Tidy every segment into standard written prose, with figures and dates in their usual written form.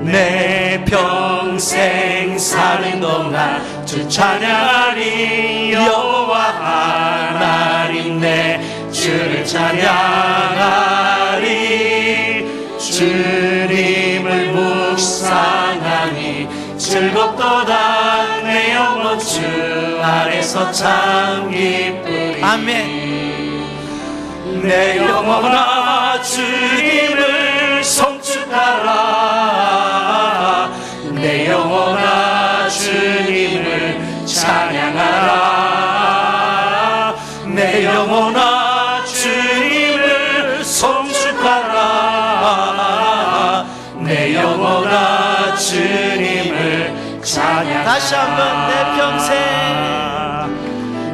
내 평생 사는 동안 주 찬양하리. 여호와 하나님 내 주를 찬양하리. 주님을 묵상하니 즐겁도다. 내 영혼 주 안에서 참 기쁘리. 아멘. 내 영혼아 주님을 송축하라. 내 영혼아 주님을 찬양하라. 내 영혼아 주님을 송축하라. 내 영혼아 주님을 찬양하라. 다시 한번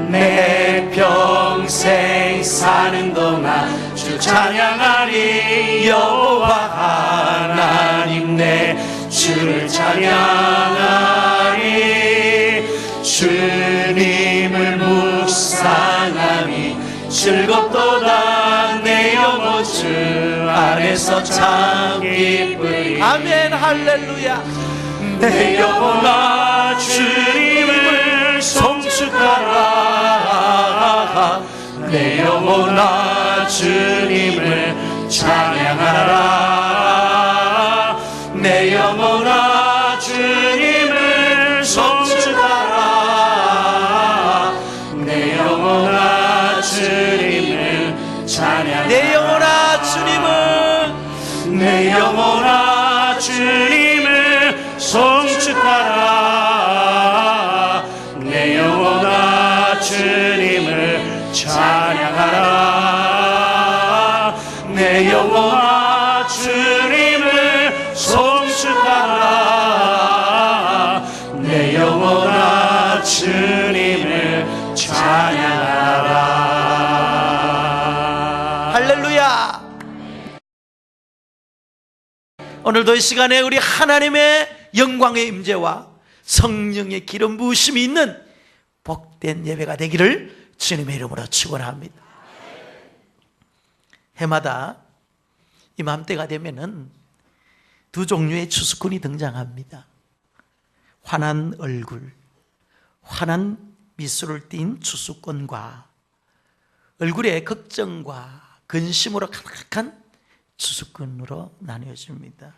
내 평생 사는 동안 주 찬양하리. 여호와 하나님 내 주를 찬양하리. 주님을 묵상하니 즐겁도다. 내 영혼 주 안에서 참 기쁘리. 아멘. 할렐루야. 내 영혼아 주님을 송축하라. 내 영혼아 주님을 찬양하라. 내 영혼아 주님을 송축하라. 내 영혼아 주님을 찬양하라. 내 영혼아 주님을, 내 영혼아 주님을 송축하라. 내 영혼아 주님을 찬양하라. 내 영혼아 주님을 송축하라. 내 영혼아 주님을 찬양하라. 할렐루야. 오늘도 이 시간에 우리 하나님의 영광의 임재와 성령의 기름 부으심이 있는 복된 예배가 되기를 주님의 이름으로 축원합니다. 해마다 이맘때가 되면은 두 종류의 추수꾼이 등장합니다. 환한 얼굴, 환한 미소를 띤 추수꾼과 얼굴에 걱정과 근심으로 가득한 추수꾼으로 나뉘어집니다.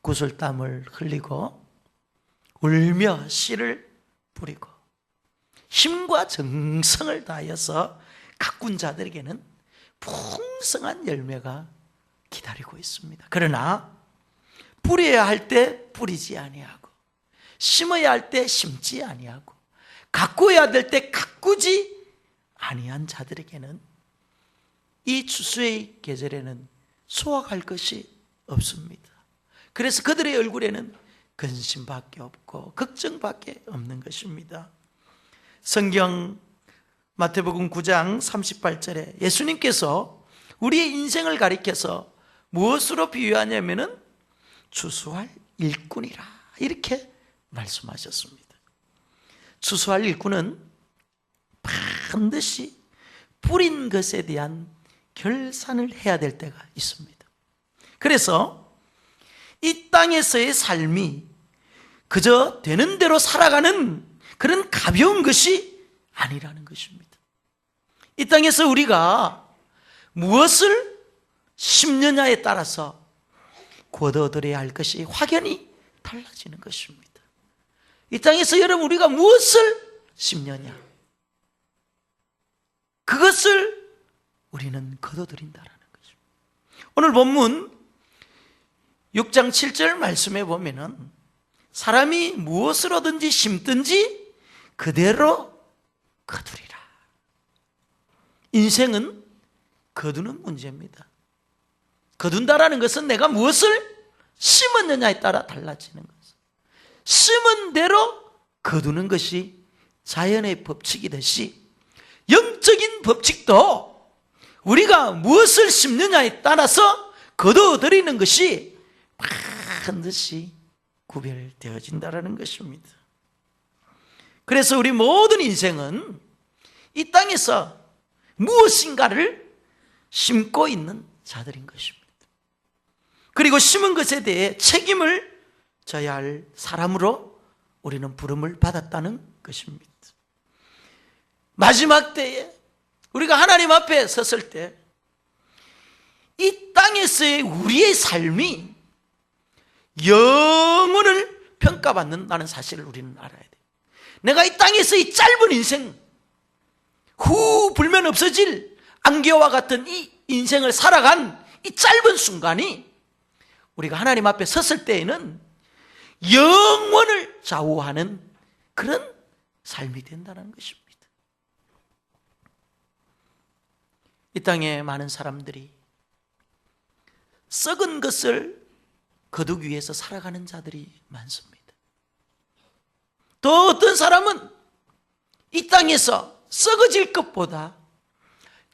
구슬땀을 흘리고 울며 씨를 뿌리고 힘과 정성을 다하여서 가꾼 자들에게는 풍성한 열매가 기다리고 있습니다. 그러나 뿌려야 할 때 뿌리지 아니하고 심어야 할 때 심지 아니하고 가꾸어야 될 때 가꾸지 아니한 자들에게는 이 추수의 계절에는 수확할 것이 없습니다. 그래서 그들의 얼굴에는 근심밖에 없고 걱정밖에 없는 것입니다. 성경 마태복음 9장 38절에 예수님께서 우리의 인생을 가리켜서 무엇으로 비유하냐면은 추수할 일꾼이라 이렇게 말씀하셨습니다. 추수할 일꾼은 반드시 뿌린 것에 대한 결산을 해야 될 때가 있습니다. 그래서 이 땅에서의 삶이 그저 되는 대로 살아가는 그런 가벼운 것이 아니라는 것입니다. 이 땅에서 우리가 무엇을 심느냐에 따라서 거둬들여야 할 것이 확연히 달라지는 것입니다. 이 땅에서 여러분 우리가 무엇을 심느냐, 그것을 우리는 거둬들인다라는 것입니다. 오늘 본문 6장 7절 말씀에 보면은 사람이 무엇으로든지 심든지 그대로 거두리라. 인생은 거두는 문제입니다. 거둔다라는 것은 내가 무엇을 심었느냐에 따라 달라지는 것입니다. 심은 대로 거두는 것이 자연의 법칙이듯이 영적인 법칙도 우리가 무엇을 심느냐에 따라서 거둬들이는 것이 반드시 구별되어진다는 것입니다. 그래서 우리 모든 인생은 이 땅에서 무엇인가를 심고 있는 자들인 것입니다. 그리고 심은 것에 대해 책임을 져야 할 사람으로 우리는 부름을 받았다는 것입니다. 마지막 때에 우리가 하나님 앞에 섰을 때 이 땅에서의 우리의 삶이 영원을 평가받는다는 사실을 우리는 알아야 돼요. 내가 이 땅에서 이 짧은 인생, 후 불면 없어질 안개와 같은 이 인생을 살아간 이 짧은 순간이 우리가 하나님 앞에 섰을 때에는 영원을 좌우하는 그런 삶이 된다는 것입니다. 이 땅에 많은 사람들이 썩은 것을 거두기 위해서 살아가는 자들이 많습니다. 또 어떤 사람은 이 땅에서 썩어질 것보다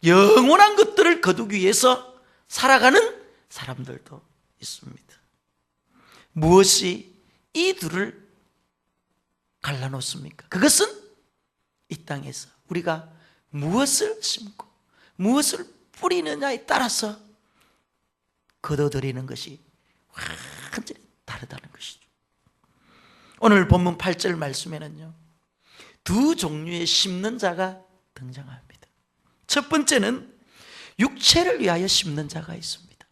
영원한 것들을 거두기 위해서 살아가는 사람들도 있습니다. 무엇이 이 둘을 갈라놓습니까? 그것은 이 땅에서 우리가 무엇을 심고 무엇을 뿌리느냐에 따라서 거둬들이는 것이 완전히 다르다는 것이죠. 오늘 본문 8절 말씀에는요, 두 종류의 심는 자가 등장합니다. 첫 번째는 육체를 위하여 심는 자가 있습니다.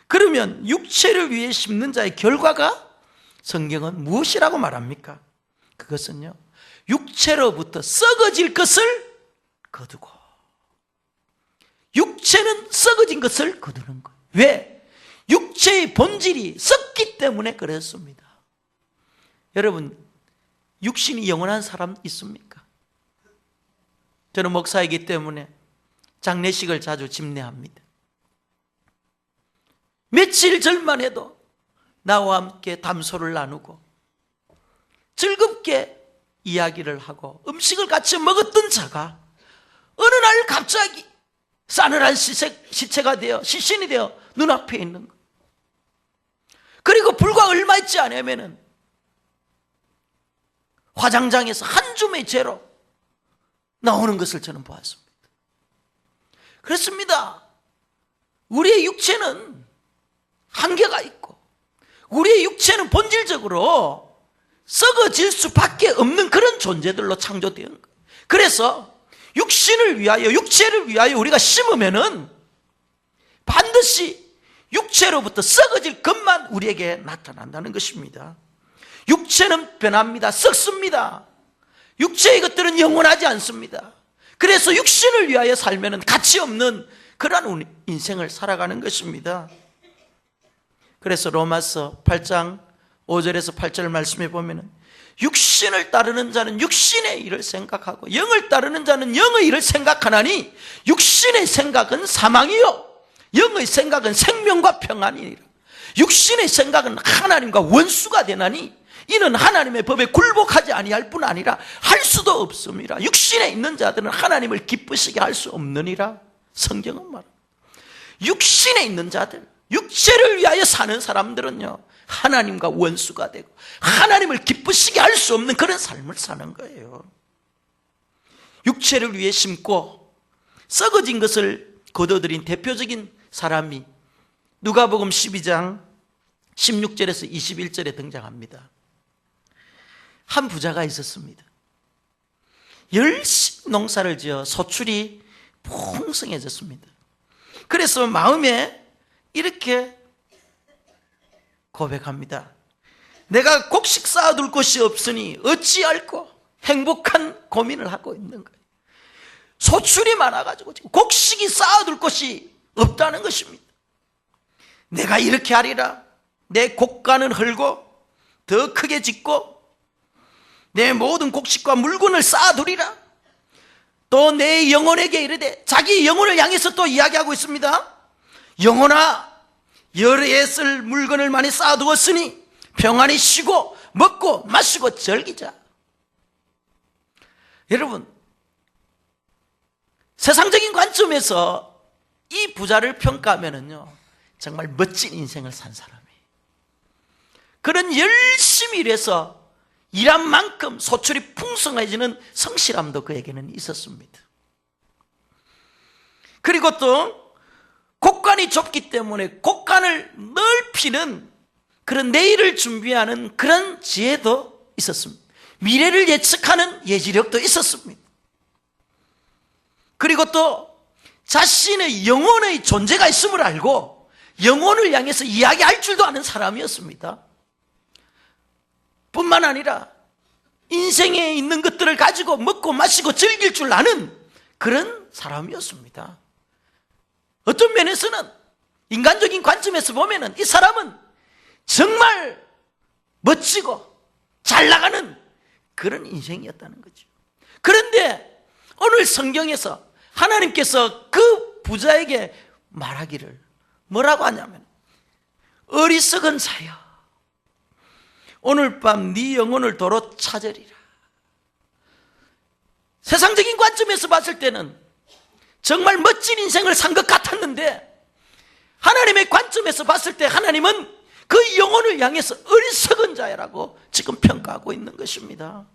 그러면 육체를 위해 심는 자의 결과가 성경은 무엇이라고 말합니까? 그것은요, 육체로부터 썩어질 것을 거두고, 육체는 썩어진 것을 거두는 거예요. 왜? 육체의 본질이 썩기 때문에 그렇습니다. 여러분, 육신이 영원한 사람 있습니까? 저는 목사이기 때문에 장례식을 자주 집례합니다. 며칠 전만 해도 나와 함께 담소를 나누고 즐겁게 이야기를 하고 음식을 같이 먹었던 자가 어느 날 갑자기 싸늘한 시체가 되어 시신이 되어 눈앞에 있는 것. 그리고 불과 얼마 있지 않으면은 화장장에서 한 줌의 죄로 나오는 것을 저는 보았습니다. 그렇습니다. 우리의 육체는 한계가 있고 우리의 육체는 본질적으로 썩어질 수밖에 없는 그런 존재들로 창조되어 온 거예요. 그래서 육신을 위하여, 육체를 위하여 우리가 심으면은 반드시 육체로부터 썩어질 것만 우리에게 나타난다는 것입니다. 육체는 변합니다. 썩습니다. 육체의 것들은 영원하지 않습니다. 그래서 육신을 위하여 살면은 가치 없는 그러한 인생을 살아가는 것입니다. 그래서 로마서 8장 5절에서 8절 말씀해 보면은 육신을 따르는 자는 육신의 일을 생각하고 영을 따르는 자는 영의 일을 생각하나니 육신의 생각은 사망이요 영의 생각은 생명과 평안이니라. 육신의 생각은 하나님과 원수가 되나니 이는 하나님의 법에 굴복하지 아니할 뿐 아니라 할 수도 없음이라. 육신에 있는 자들은 하나님을 기쁘시게 할 수 없느니라. 성경은 말합니다. 육신에 있는 자들, 육체를 위하여 사는 사람들은요, 하나님과 원수가 되고 하나님을 기쁘시게 할 수 없는 그런 삶을 사는 거예요. 육체를 위해 심고 썩어진 것을 거둬들인 대표적인 사람이 누가복음 12장 16절에서 21절에 등장합니다. 한 부자가 있었습니다. 열심히 농사를 지어 소출이 풍성해졌습니다. 그래서 마음에 이렇게 고백합니다. 내가 곡식 쌓아둘 곳이 없으니 어찌할꼬 행복한 고민을 하고 있는 거예요. 소출이 많아가지고 지금 곡식이 쌓아둘 곳이 없다는 것입니다. 내가 이렇게 하리라. 내 곡간은 헐고 더 크게 짓고 내 모든 곡식과 물건을 쌓아두리라. 또 내 영혼에게 이르되, 자기 영혼을 향해서 또 이야기하고 있습니다. 영혼아, 여러 해 쓸 물건을 많이 쌓아두었으니 평안히 쉬고 먹고 마시고 즐기자. 여러분, 세상적인 관점에서 이 부자를 평가하면은요, 정말 멋진 인생을 산 사람이에요. 그런 열심히 일해서 일한 만큼 소출이 풍성해지는 성실함도 그에게는 있었습니다. 그리고 또 곡간이 좁기 때문에 곡간을 넓히는 그런 내일을 준비하는 그런 지혜도 있었습니다. 미래를 예측하는 예지력도 있었습니다. 그리고 또 자신의 영혼의 존재가 있음을 알고 영혼을 향해서 이야기할 줄도 아는 사람이었습니다. 뿐만 아니라 인생에 있는 것들을 가지고 먹고 마시고 즐길 줄 아는 그런 사람이었습니다. 어떤 면에서는 인간적인 관점에서 보면은 이 사람은 정말 멋지고 잘 나가는 그런 인생이었다는 거죠. 그런데 오늘 성경에서 하나님께서 그 부자에게 말하기를 뭐라고 하냐면, 어리석은 자여, 오늘 밤 네 영혼을 도로 찾으리라. 세상적인 관점에서 봤을 때는 정말 멋진 인생을 산 것 같았는데, 하나님의 관점에서 봤을 때 하나님은 그 영혼을 향해서 어리석은 자라고 지금 평가하고 있는 것입니다.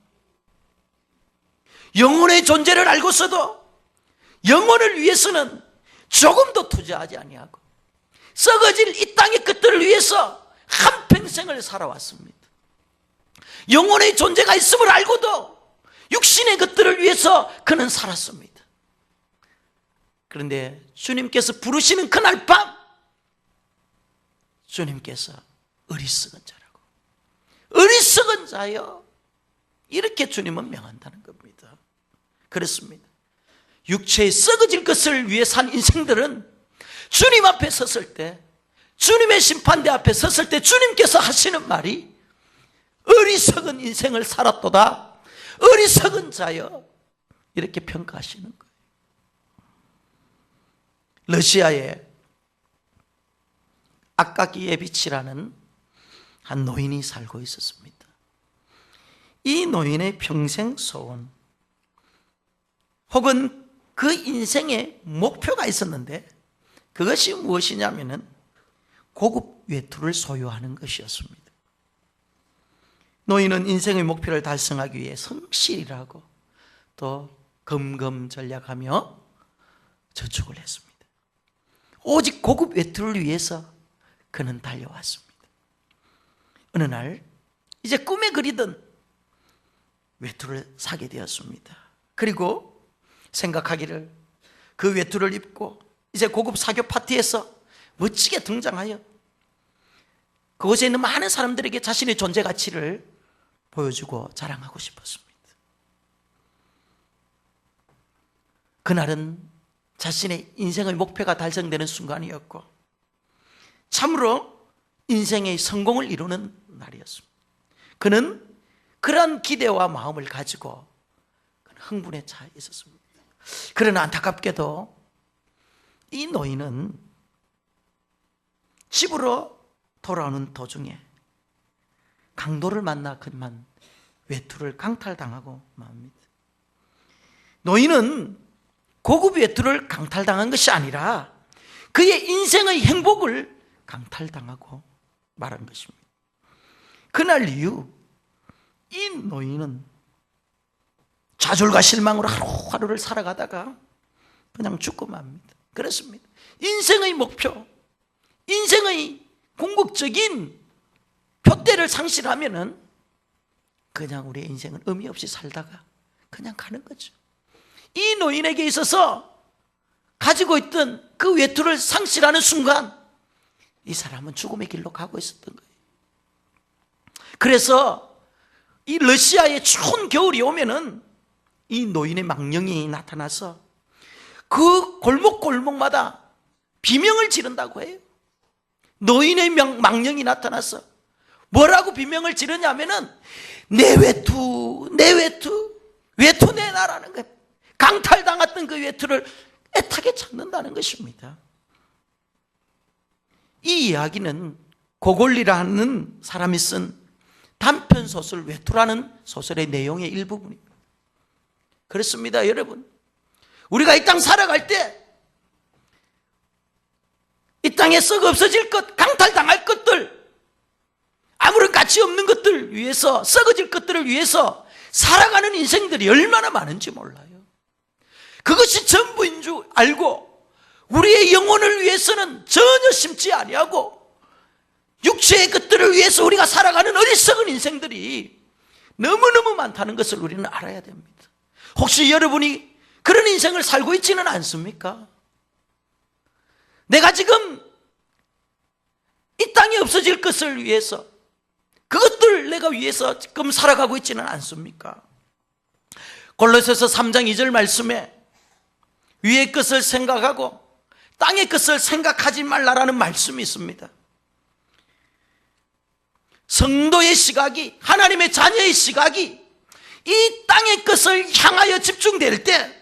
영혼의 존재를 알고서도 영혼을 위해서는 조금도 투자하지 아니하고 썩어질 이 땅의 것들을 위해서 한평생을 살아왔습니다. 영혼의 존재가 있음을 알고도 육신의 것들을 위해서 그는 살았습니다. 그런데 주님께서 부르시는 그날 밤, 주님께서 어리석은 자라고, 어리석은 자여, 이렇게 주님은 명한다는 겁니다. 그렇습니다. 육체에 썩어질 것을 위해 산 인생들은 주님 앞에 섰을 때, 주님의 심판대 앞에 섰을 때 주님께서 하시는 말이 어리석은 인생을 살았도다, 어리석은 자여, 이렇게 평가하시는 거예요. 러시아에 아까기 예비치라는 한 노인이 살고 있었습니다. 이 노인의 평생 소원 혹은 그 인생의 목표가 있었는데, 그것이 무엇이냐면은 고급 외투를 소유하는 것이었습니다. 노인은 인생의 목표를 달성하기 위해 성실하고 또 검검전략하며 저축을 했습니다. 오직 고급 외투를 위해서 그는 달려왔습니다. 어느 날 이제 꿈에 그리던 외투를 사게 되었습니다. 그리고 생각하기를 그 외투를 입고 이제 고급 사교 파티에서 멋지게 등장하여 그곳에 있는 많은 사람들에게 자신의 존재 가치를 보여주고 자랑하고 싶었습니다. 그날은 자신의 인생의 목표가 달성되는 순간이었고 참으로 인생의 성공을 이루는 날이었습니다. 그는 그러한 기대와 마음을 가지고 흥분에 차 있었습니다. 그러나 안타깝게도 이 노인은 집으로 돌아오는 도중에 강도를 만나 그만 외투를 강탈당하고 맙니다. 노인은 고급 외투를 강탈당한 것이 아니라 그의 인생의 행복을 강탈당하고 말한 것입니다. 그날 이후 이 노인은 좌절과 실망으로 하루하루를 살아가다가 그냥 죽고 맙니다. 그렇습니다. 인생의 목표, 인생의 궁극적인 표대를 상실하면은 그냥 우리의 인생은 의미 없이 살다가 그냥 가는 거죠. 이 노인에게 있어서 가지고 있던 그 외투를 상실하는 순간 이 사람은 죽음의 길로 가고 있었던 거예요. 그래서 이 러시아의 추운 겨울이 오면은 이 노인의 망령이 나타나서 그 골목골목마다 비명을 지른다고 해요. 노인의 망령이 나타나서 뭐라고 비명을 지르냐면은 내 외투, 내 외투, 외투 내놔라는 거예요. 강탈당했던 그 외투를 애타게 찾는다는 것입니다. 이 이야기는 고골리라는 사람이 쓴 단편소설 외투라는 소설의 내용의 일부분입니다. 그렇습니다, 여러분. 우리가 이 땅 살아갈 때 이 땅에 썩어 없어질 것, 강탈당할 것들, 아무런 가치 없는 것들 위해서, 썩어질 것들을 위해서 살아가는 인생들이 얼마나 많은지 몰라요. 그것이 전부인 줄 알고 우리의 영혼을 위해서는 전혀 심지 아니하고 육체의 것들을 위해서 우리가 살아가는 어리석은 인생들이 너무너무 많다는 것을 우리는 알아야 됩니다. 혹시 여러분이 그런 인생을 살고 있지는 않습니까? 내가 지금 이 땅에 없어질 것을 위해서, 그것들 내가 위해서 지금 살아가고 있지는 않습니까? 골로새서 3장 2절 말씀에 위의 것을 생각하고 땅의 것을 생각하지 말라라는 말씀이 있습니다. 성도의 시각이, 하나님의 자녀의 시각이 이 땅의 것을 향하여 집중될 때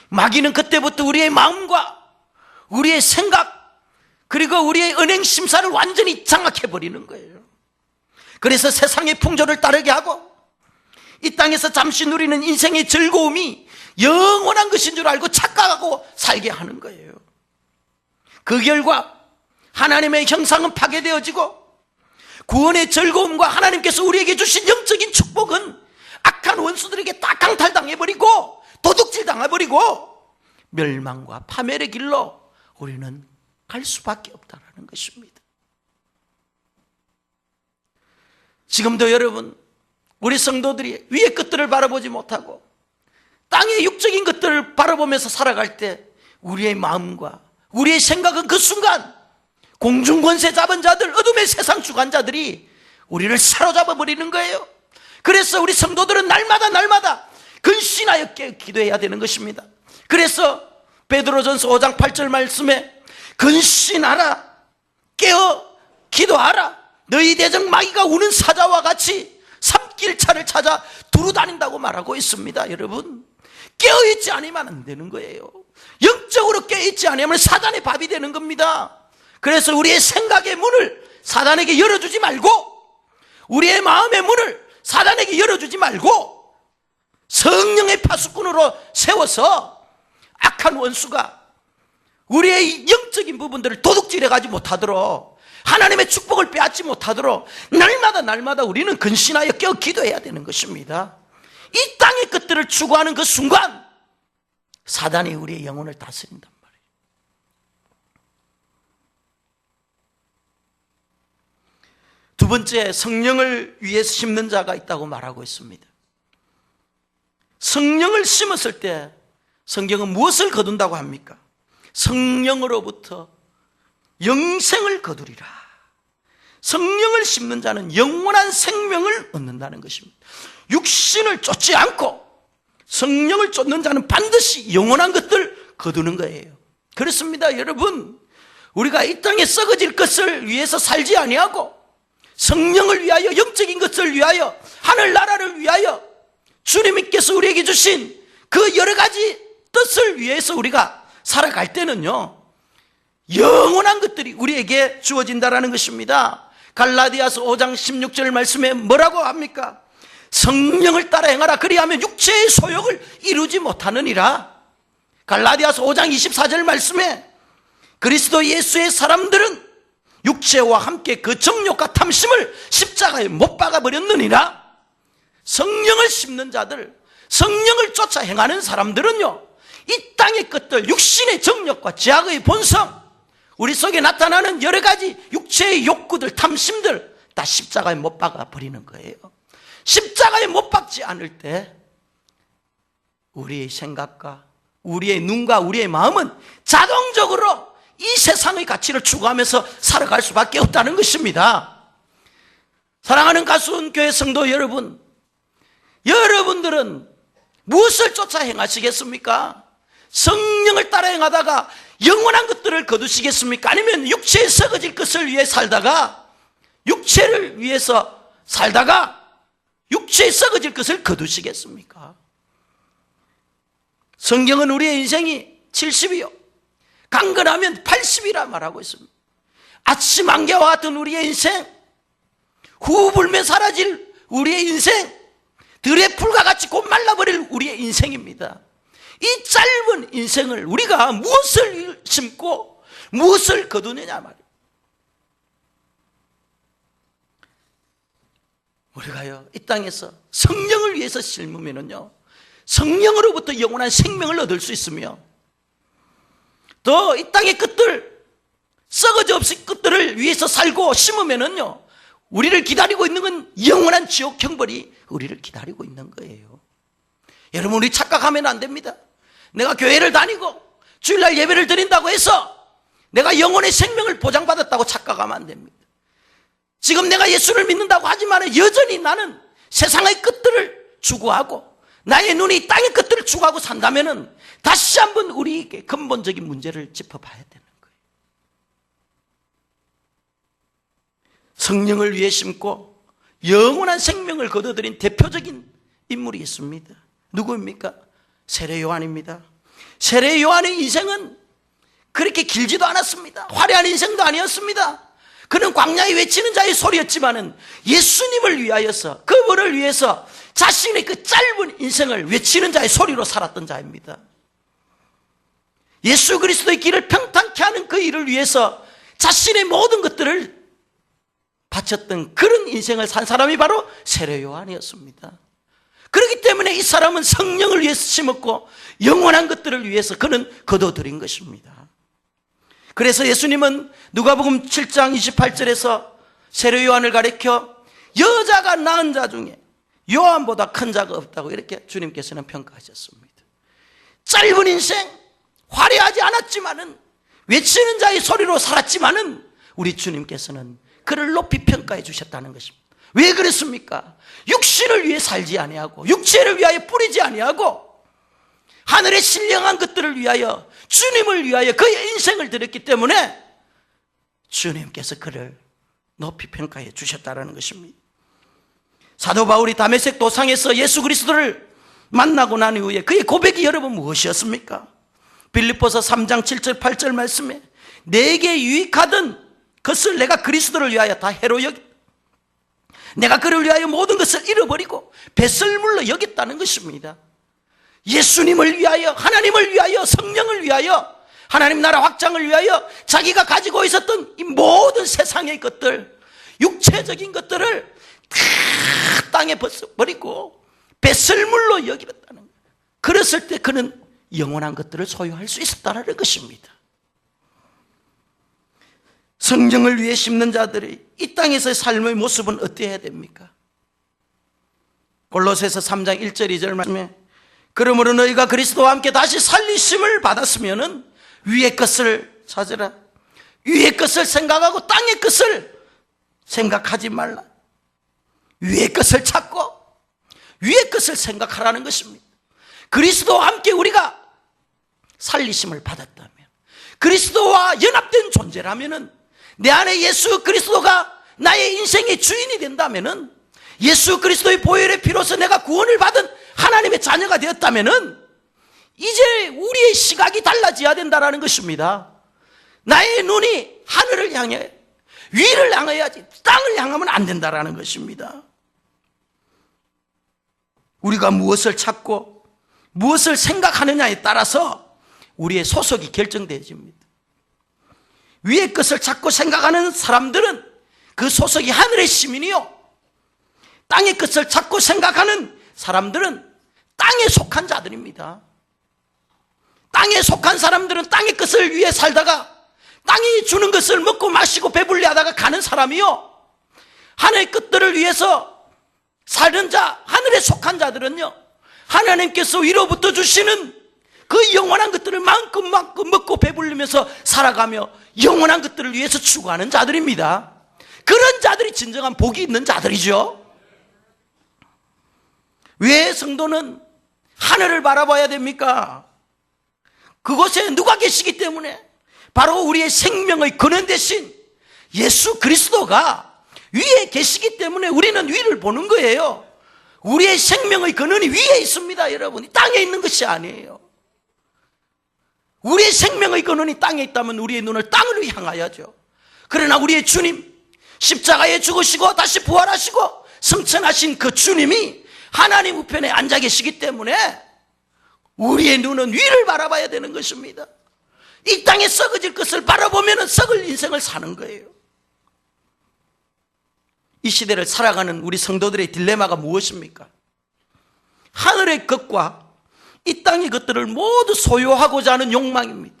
마귀는 그때부터 우리의 마음과 우리의 생각 그리고 우리의 은행 심사를 완전히 장악해버리는 거예요. 그래서 세상의 풍조를 따르게 하고 이 땅에서 잠시 누리는 인생의 즐거움이 영원한 것인 줄 알고 착각하고 살게 하는 거예요. 그 결과 하나님의 형상은 파괴되어지고 구원의 즐거움과 하나님께서 우리에게 주신 영적인 축복은 악한 원수들에게 다 강탈당해버리고 도둑질 당해버리고 멸망과 파멸의 길로 우리는 갈 수밖에 없다는 것입니다. 지금도 여러분, 우리 성도들이 위의 것들을 바라보지 못하고 땅의 육적인 것들을 바라보면서 살아갈 때 우리의 마음과 우리의 생각은 그 순간 공중권세 잡은 자들, 어둠의 세상 주관자들이 우리를 사로잡아 버리는 거예요. 그래서 우리 성도들은 날마다 근신하여 기도해야 되는 것입니다. 그래서 베드로전서 5장 8절 말씀에 근신하라, 깨어 기도하라, 너희 대적 마귀가 우는 사자와 같이 삼킬차를 찾아 두루다닌다고 말하고 있습니다. 여러분, 깨어있지 않으면 안 되는 거예요. 영적으로 깨어있지 않으면 사단의 밥이 되는 겁니다. 그래서 우리의 생각의 문을 사단에게 열어주지 말고, 우리의 마음의 문을 사단에게 열어주지 말고 성령의 파수꾼으로 세워서 악한 원수가 우리의 영적인 부분들을 도둑질해가지 못하도록, 하나님의 축복을 빼앗지 못하도록 날마다 우리는 근신하여 깨어 기도해야 되는 것입니다. 이 땅의 것들을 추구하는 그 순간 사단이 우리의 영혼을 다스린단 말이에요. 두 번째, 성령을 위해서 심는 자가 있다고 말하고 있습니다. 성령을 심었을 때 성경은 무엇을 거둔다고 합니까? 성령으로부터 영생을 거두리라. 성령을 심는 자는 영원한 생명을 얻는다는 것입니다. 육신을 쫓지 않고 성령을 쫓는 자는 반드시 영원한 것들 거두는 거예요. 그렇습니다. 여러분, 우리가 이 땅에 썩어질 것을 위해서 살지 아니하고 성령을 위하여, 영적인 것을 위하여, 하늘나라를 위하여 주님께서 우리에게 주신 그 여러 가지 뜻을 위해서 우리가 살아갈 때는요, 영원한 것들이 우리에게 주어진다는 것입니다. 갈라디아서 5장 16절 말씀에 뭐라고 합니까? 성령을 따라 행하라, 그리하면 육체의 소욕을 이루지 못하느니라. 갈라디아서 5장 24절 말씀에 그리스도 예수의 사람들은 육체와 함께 그 정욕과 탐심을 십자가에 못 박아버렸느니라. 성령을 심는 자들, 성령을 쫓아 행하는 사람들은요, 이 땅의 것들, 육신의 정욕과 죄악의 본성, 우리 속에 나타나는 여러 가지 육체의 욕구들, 탐심들 다 십자가에 못 박아버리는 거예요. 십자가에 못 박지 않을 때 우리의 생각과 우리의 눈과 우리의 마음은 자동적으로 이 세상의 가치를 추구하면서 살아갈 수밖에 없다는 것입니다. 사랑하는 가수원교회 성도 여러분, 여러분들은 무엇을 쫓아 행하시겠습니까? 성령을 따라 행하다가 영원한 것들을 거두시겠습니까? 아니면 육체에 썩어질 것을 위해 살다가, 육체를 위해서 살다가 육체에 썩어질 것을 거두시겠습니까? 성경은 우리의 인생이 70이요, 강건하면 80이라 말하고 있습니다. 아침 안개와 같은 우리의 인생, 후 불면 사라질 우리의 인생, 들의 풀과 같이 곧 말라버릴 우리의 인생입니다. 이 짧은 인생을 우리가 무엇을 심고 무엇을 거두느냐 말이에요. 우리가요, 이 땅에서 성령을 위해서 심으면요, 성령으로부터 영원한 생명을 얻을 수 있으며, 더 이 땅의 끝들, 썩어져 없을 끝들을 위해서 살고 심으면은요, 우리를 기다리고 있는 건 영원한 지옥 형벌이 우리를 기다리고 있는 거예요. 여러분, 우리 착각하면 안 됩니다. 내가 교회를 다니고 주일날 예배를 드린다고 해서 내가 영혼의 생명을 보장받았다고 착각하면 안 됩니다. 지금 내가 예수를 믿는다고 하지만 여전히 나는 세상의 끝들을 추구하고 나의 눈이 땅의 끝들을 추구하고 산다면 다시 한번 우리에게 근본적인 문제를 짚어봐야 되는 거예요. 성령을 위해 심고 영원한 생명을 거둬들인 대표적인 인물이 있습니다. 누구입니까? 세례 요한입니다. 세례 요한의 인생은 그렇게 길지도 않았습니다. 화려한 인생도 아니었습니다. 그는 광야에 외치는 자의 소리였지만은 예수님을 위하여서, 그분을 위해서 자신의 그 짧은 인생을 외치는 자의 소리로 살았던 자입니다. 예수 그리스도의 길을 평탄케 하는 그 일을 위해서 자신의 모든 것들을 바쳤던 그런 인생을 산 사람이 바로 세례 요한이었습니다. 그렇기 때문에 이 사람은 성령을 위해서 심었고 영원한 것들을 위해서 그는 거둬들인 것입니다. 그래서 예수님은 누가복음 7장 28절에서 세례 요한을 가리켜 여자가 낳은 자 중에 요한보다 큰 자가 없다고 이렇게 주님께서는 평가하셨습니다. 짧은 인생, 화려하지 않았지만은 외치는 자의 소리로 살았지만은 우리 주님께서는 그를 높이 평가해 주셨다는 것입니다. 왜 그랬습니까? 육신을 위해 살지 아니하고 육체를 위하여 뿌리지 아니하고 하늘의 신령한 것들을 위하여, 주님을 위하여 그의 인생을 드렸기 때문에 주님께서 그를 높이 평가해 주셨다는 것입니다. 사도 바울이 다메섹 도상에서 예수 그리스도를 만나고 난 이후에 그의 고백이 여러분 무엇이었습니까? 빌립보서 3장 7절 8절 말씀에 내게 유익하던 것을 내가 그리스도를 위하여 다 해로 여겼다. 내가 그를 위하여 모든 것을 잃어버리고 배설물로 여겼다는 것입니다. 예수님을 위하여, 하나님을 위하여, 성령을 위하여, 하나님 나라 확장을 위하여 자기가 가지고 있었던 이 모든 세상의 것들, 육체적인 것들을 다 땅에 버리고 배설물로 여기었다는 거예요. 그랬을 때 그는 영원한 것들을 소유할 수 있었다는 것입니다. 성령을 위해 심는 자들이 이 땅에서의 삶의 모습은 어때야 됩니까? 골로새서 3장 1절 2절 말씀에 그러므로 너희가 그리스도와 함께 다시 살리심을 받았으면은 위의 것을 찾으라. 위의 것을 생각하고 땅의 것을 생각하지 말라. 위의 것을 찾고 위의 것을 생각하라는 것입니다. 그리스도와 함께 우리가 살리심을 받았다면, 그리스도와 연합된 존재라면은, 내 안에 예수 그리스도가 나의 인생의 주인이 된다면은, 예수 그리스도의 보혈의 피로서 내가 구원을 받은 하나님의 자녀가 되었다면은 이제 우리의 시각이 달라져야 된다는 것입니다. 나의 눈이 하늘을 향해 위를 향해야지 땅을 향하면 안 된다는 것입니다. 우리가 무엇을 찾고 무엇을 생각하느냐에 따라서 우리의 소속이 결정되어집니다. 위의 것을 찾고 생각하는 사람들은 그 소속이 하늘의 시민이요, 땅의 것을 찾고 생각하는 사람들은 땅에 속한 자들입니다. 땅에 속한 사람들은 땅의 것을 위해 살다가 땅이 주는 것을 먹고 마시고 배불리 하다가 가는 사람이요, 하늘의 것들을 위해서 사는 자, 하늘에 속한 자들은요, 하나님께서 위로부터 주시는 그 영원한 것들을 마음껏 먹고 배불리면서 살아가며 영원한 것들을 위해서 추구하는 자들입니다. 그런 자들이 진정한 복이 있는 자들이죠. 왜 성도는 하늘을 바라봐야 됩니까? 그곳에 누가 계시기 때문에, 바로 우리의 생명의 근원 대신 예수 그리스도가 위에 계시기 때문에 우리는 위를 보는 거예요. 우리의 생명의 근원이 위에 있습니다, 여러분. 땅에 있는 것이 아니에요. 우리의 생명의 근원이 땅에 있다면 우리의 눈을 땅으로 향하여야죠. 그러나 우리의 주님, 십자가에 죽으시고 다시 부활하시고 승천하신 그 주님이 하나님 우편에 앉아 계시기 때문에 우리의 눈은 위를 바라봐야 되는 것입니다. 이 땅에 썩어질 것을 바라보면 썩을 인생을 사는 거예요. 이 시대를 살아가는 우리 성도들의 딜레마가 무엇입니까? 하늘의 것과 이 땅의 것들을 모두 소유하고자 하는 욕망입니다.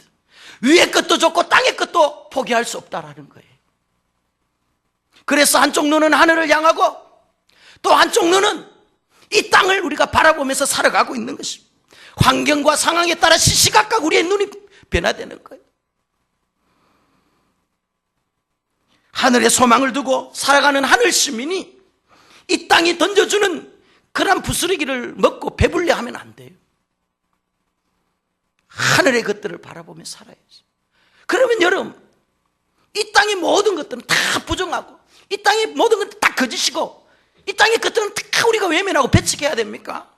위의 것도 좋고 땅의 것도 포기할 수 없다라는 거예요. 그래서 한쪽 눈은 하늘을 향하고 또 한쪽 눈은 이 땅을 우리가 바라보면서 살아가고 있는 것입니다. 환경과 상황에 따라 시시각각 우리의 눈이 변화되는 거예요. 하늘에 소망을 두고 살아가는 하늘 시민이 이 땅이 던져주는 그런 부스러기를 먹고 배불려 하면 안 돼요. 하늘의 것들을 바라보며 살아야지. 그러면 여러분, 이 땅의 모든 것들은 다 부정하고 이 땅의 모든 것들은 다 거짓이고 이 땅의 것들은 다 우리가 외면하고 배척해야 됩니까?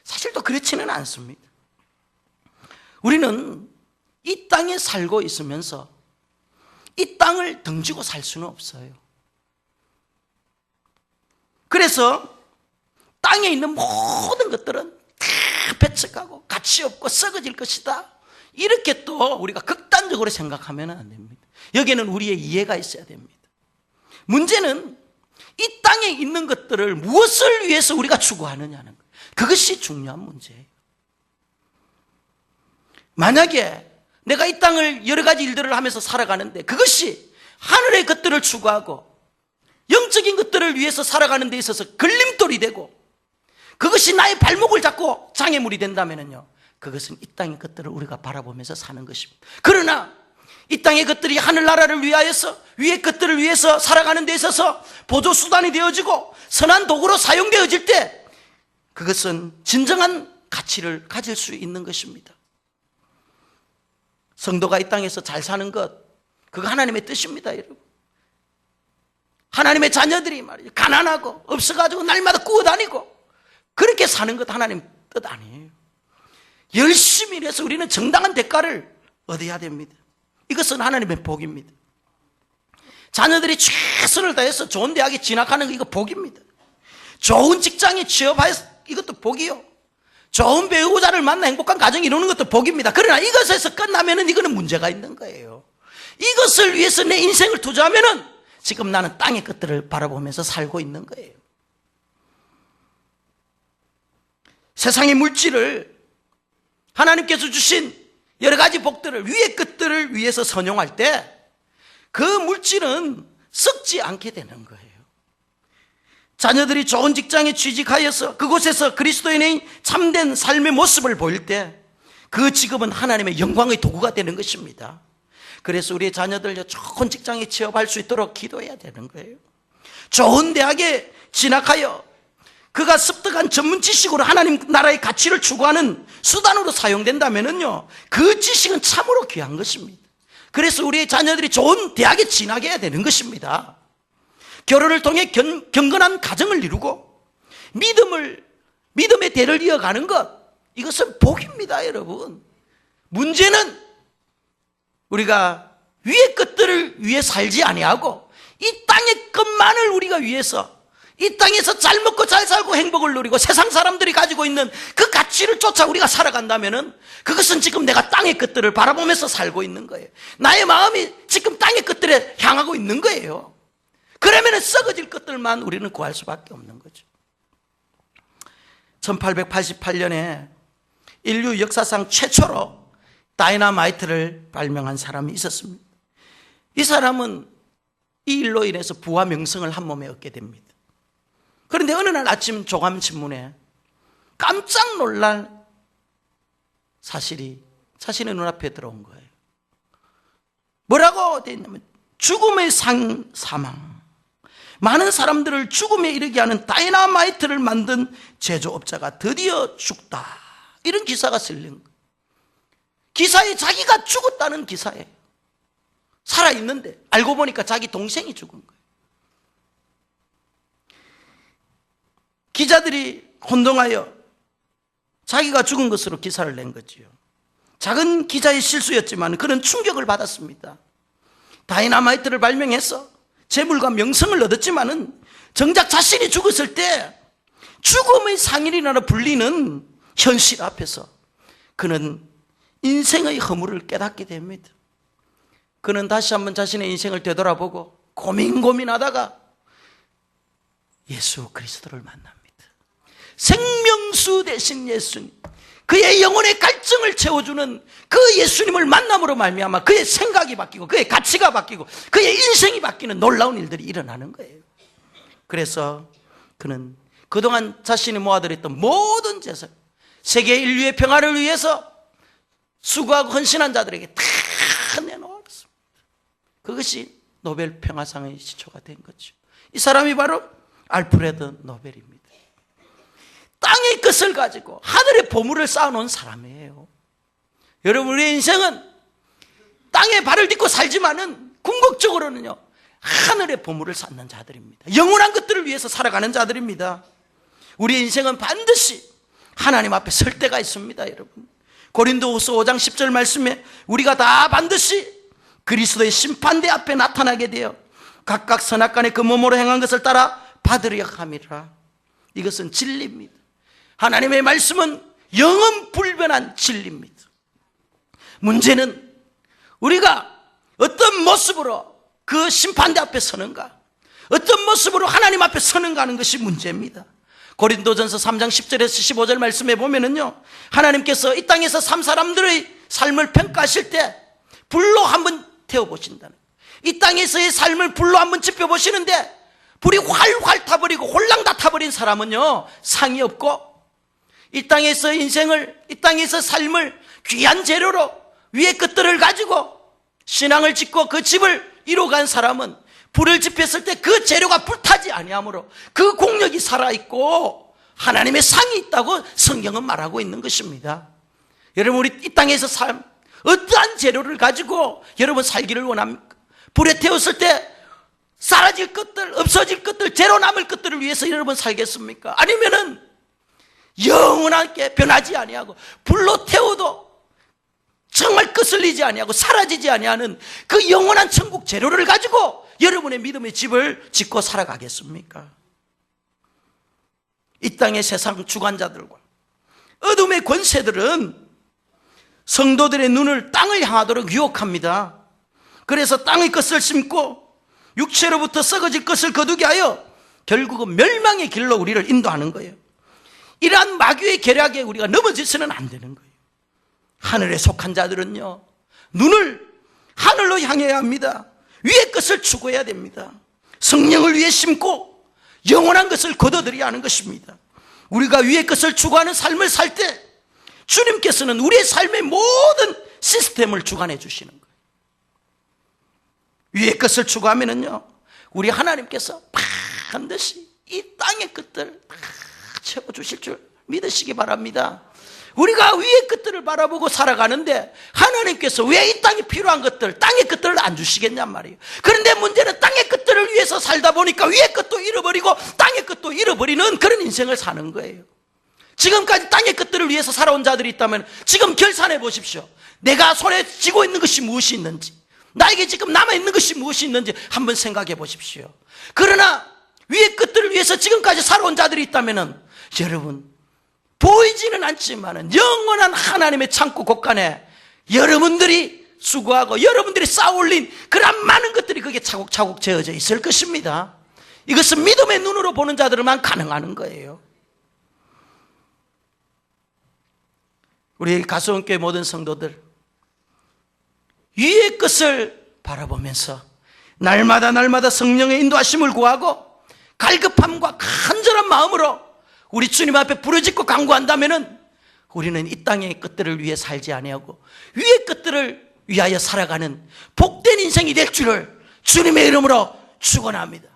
사실 또 그렇지는 않습니다. 우리는 이 땅에 살고 있으면서 이 땅을 등지고 살 수는 없어요. 그래서 땅에 있는 모든 것들은 다 배척하고 가치 없고 썩어질 것이다, 이렇게 또 우리가 극단적으로 생각하면 안 됩니다. 여기에는 우리의 이해가 있어야 됩니다. 문제는 이 땅에 있는 것들을 무엇을 위해서 우리가 추구하느냐는 거예요. 그것이 중요한 문제예요. 만약에 내가 이 땅을 여러 가지 일들을 하면서 살아가는데 그것이 하늘의 것들을 추구하고 영적인 것들을 위해서 살아가는 데 있어서 걸림돌이 되고 그것이 나의 발목을 잡고 장애물이 된다면요, 그것은 이 땅의 것들을 우리가 바라보면서 사는 것입니다. 그러나 이 땅의 것들이 하늘나라를 위하여서 위의 것들을 위해서 살아가는 데 있어서 보조수단이 되어지고 선한 도구로 사용되어질 때 그것은 진정한 가치를 가질 수 있는 것입니다. 성도가 이 땅에서 잘 사는 것, 그거 하나님의 뜻입니다, 여러분. 하나님의 자녀들이 말이죠, 가난하고 없어가지고 날마다 구워다니고 그렇게 사는 것 하나님 뜻 아니에요. 열심히 일해서 우리는 정당한 대가를 얻어야 됩니다. 이것은 하나님의 복입니다. 자녀들이 최선을 다해서 좋은 대학에 진학하는 거, 이거 복입니다. 좋은 직장에 취업해서 이것도 복이요. 좋은 배우자를 만나 행복한 가정이 이루는 것도 복입니다. 그러나 이것에서 끝나면은 이거는 문제가 있는 거예요. 이것을 위해서 내 인생을 투자하면은 지금 나는 땅의 것들을 바라보면서 살고 있는 거예요. 세상의 물질을 하나님께서 주신 여러 가지 복들을, 위의 것들을 위해서 선용할 때 그 물질은 썩지 않게 되는 거예요. 자녀들이 좋은 직장에 취직하여서 그곳에서 그리스도인의 참된 삶의 모습을 보일 때 그 직업은 하나님의 영광의 도구가 되는 것입니다. 그래서 우리의 자녀들 좋은 직장에 취업할 수 있도록 기도해야 되는 거예요. 좋은 대학에 진학하여 그가 습득한 전문 지식으로 하나님 나라의 가치를 추구하는 수단으로 사용된다면요, 그 지식은 참으로 귀한 것입니다. 그래서 우리의 자녀들이 좋은 대학에 진학해야 되는 것입니다. 결혼을 통해 경건한 가정을 이루고 믿음의 대를 이어가는 것, 이것은 복입니다, 여러분. 문제는 우리가 위의 것들을 위해 살지 아니하고 이 땅의 것만을 우리가 위해서, 이 땅에서 잘 먹고 잘 살고 행복을 누리고 세상 사람들이 가지고 있는 그 가치를 쫓아 우리가 살아간다면은 그것은 지금 내가 땅의 것들을 바라보면서 살고 있는 거예요. 나의 마음이 지금 땅의 것들에 향하고 있는 거예요. 그러면은 썩어질 것들만 우리는 구할 수밖에 없는 거죠. 1888년에 인류 역사상 최초로 다이너마이트를 발명한 사람이 있었습니다. 이 사람은 이 일로 인해서 부와 명성을 한 몸에 얻게 됩니다. 그런데 어느 날 아침 조감신문에 깜짝 놀랄 사실이 자신의 눈앞에 들어온 거예요. 뭐라고 되어 있냐면 죽음의 사망, 많은 사람들을 죽음에 이르게 하는 다이너마이트를 만든 제조업자가 드디어 죽다, 이런 기사가 실린 거예요. 기사에 자기가 죽었다는 기사에 살아있는데 알고 보니까 자기 동생이 죽은 거예요. 기자들이 혼동하여 자기가 죽은 것으로 기사를 낸 거지요. 작은 기자의 실수였지만 그런 충격을 받았습니다. 다이너마이트를 발명해서 재물과 명성을 얻었지만은 정작 자신이 죽었을 때 죽음의 상일이라고 불리는 현실 앞에서 그는 인생의 허물을 깨닫게 됩니다. 그는 다시 한번 자신의 인생을 되돌아보고 고민하다가 예수 그리스도를 만납니다. 생명수 되신 예수님, 그의 영혼의 갈증을 채워주는 그 예수님을 만남으로 말미암아 그의 생각이 바뀌고 그의 가치가 바뀌고 그의 인생이 바뀌는 놀라운 일들이 일어나는 거예요. 그래서 그는 그동안 자신이 모아들였던 모든 재산, 세계 인류의 평화를 위해서 수고하고 헌신한 자들에게 다 내놓았습니다. 그것이 노벨 평화상의 시초가 된 거죠. 이 사람이 바로 알프레드 노벨입니다. 땅의 것을 가지고 하늘의 보물을 쌓아놓은 사람이에요. 여러분, 우리의 인생은 땅에 발을 딛고 살지만은 궁극적으로는요, 하늘의 보물을 쌓는 자들입니다. 영원한 것들을 위해서 살아가는 자들입니다. 우리의 인생은 반드시 하나님 앞에 설 때가 있습니다, 여러분. 고린도후서 5장 10절 말씀에 우리가 다 반드시 그리스도의 심판대 앞에 나타나게 되어 각각 선악간에 그 몸으로 행한 것을 따라 받으려 함이라. 이것은 진리입니다. 하나님의 말씀은 영원불변한 진리입니다. 문제는 우리가 어떤 모습으로 그 심판대 앞에 서는가, 어떤 모습으로 하나님 앞에 서는가 하는 것이 문제입니다. 고린도전서 3장 10절에서 15절 말씀에 보면은요, 하나님께서 이 땅에서 삶 사람들의 삶을 평가하실 때 불로 한번 태워보신다는, 이 땅에서의 삶을 불로 한번 지펴보시는데 불이 활활 타버리고 홀랑 다 타버린 사람은요, 상이 없고, 이 땅에서 인생을, 이 땅에서 삶을 귀한 재료로 위의 것들을 가지고 신앙을 짓고 그 집을 이뤄간 사람은 불을 지폈을 때 그 재료가 불타지 아니하므로 그 공력이 살아있고 하나님의 상이 있다고 성경은 말하고 있는 것입니다. 여러분, 우리 이 땅에서 삶, 어떠한 재료를 가지고 여러분 살기를 원합니까? 불에 태웠을 때 사라질 것들, 없어질 것들, 재로 남을 것들을 위해서 여러분 살겠습니까? 아니면은 영원하게 변하지 아니하고 불로 태워도 정말 거슬리지 아니하고 사라지지 아니하는 그 영원한 천국 재료를 가지고 여러분의 믿음의 집을 짓고 살아가겠습니까? 이 땅의 세상 주관자들과 어둠의 권세들은 성도들의 눈을 땅을 향하도록 유혹합니다. 그래서 땅의 것을 심고 육체로부터 썩어질 것을 거두게 하여 결국은 멸망의 길로 우리를 인도하는 거예요. 이러한 마귀의 계략에 우리가 넘어져서는 안 되는 거예요. 하늘에 속한 자들은요, 눈을 하늘로 향해야 합니다. 위의 것을 추구해야 됩니다. 성령을 위해 심고 영원한 것을 거둬들여야 하는 것입니다. 우리가 위의 것을 추구하는 삶을 살 때 주님께서는 우리의 삶의 모든 시스템을 주관해 주시는 거예요. 위의 것을 추구하면은요, 우리 하나님께서 반드시 이 땅의 것들 다 채워주실 줄 믿으시기 바랍니다. 우리가 위의 것들을 바라보고 살아가는데 하나님께서 왜 이 땅에 필요한 것들, 땅의 것들을 안 주시겠냔 말이에요. 그런데 문제는 땅의 것들을 위해서 살다 보니까 위의 것도 잃어버리고 땅의 것도 잃어버리는 그런 인생을 사는 거예요. 지금까지 땅의 것들을 위해서 살아온 자들이 있다면 지금 결산해 보십시오. 내가 손에 쥐고 있는 것이 무엇이 있는지, 나에게 지금 남아있는 것이 무엇이 있는지 한번 생각해 보십시오. 그러나 위의 것들을 위해서 지금까지 살아온 자들이 있다면 여러분, 보이지는 않지만 영원한 하나님의 창고 곳간에 여러분들이 수고하고 여러분들이 쌓아올린 그런 많은 것들이 거기에 차곡차곡 재어져 있을 것입니다. 이것은 믿음의 눈으로 보는 자들만 가능한 거예요. 우리 가수원교회 모든 성도들, 위의 것을 바라보면서 날마다 성령의 인도하심을 구하고 갈급함과 간절한 마음으로 우리 주님 앞에 부르짖고 간구한다면은 우리는 이 땅의 것들을 위해 살지 아니하고 위의 것들을 위하여 살아가는 복된 인생이 될 줄을 주님의 이름으로 축원합니다.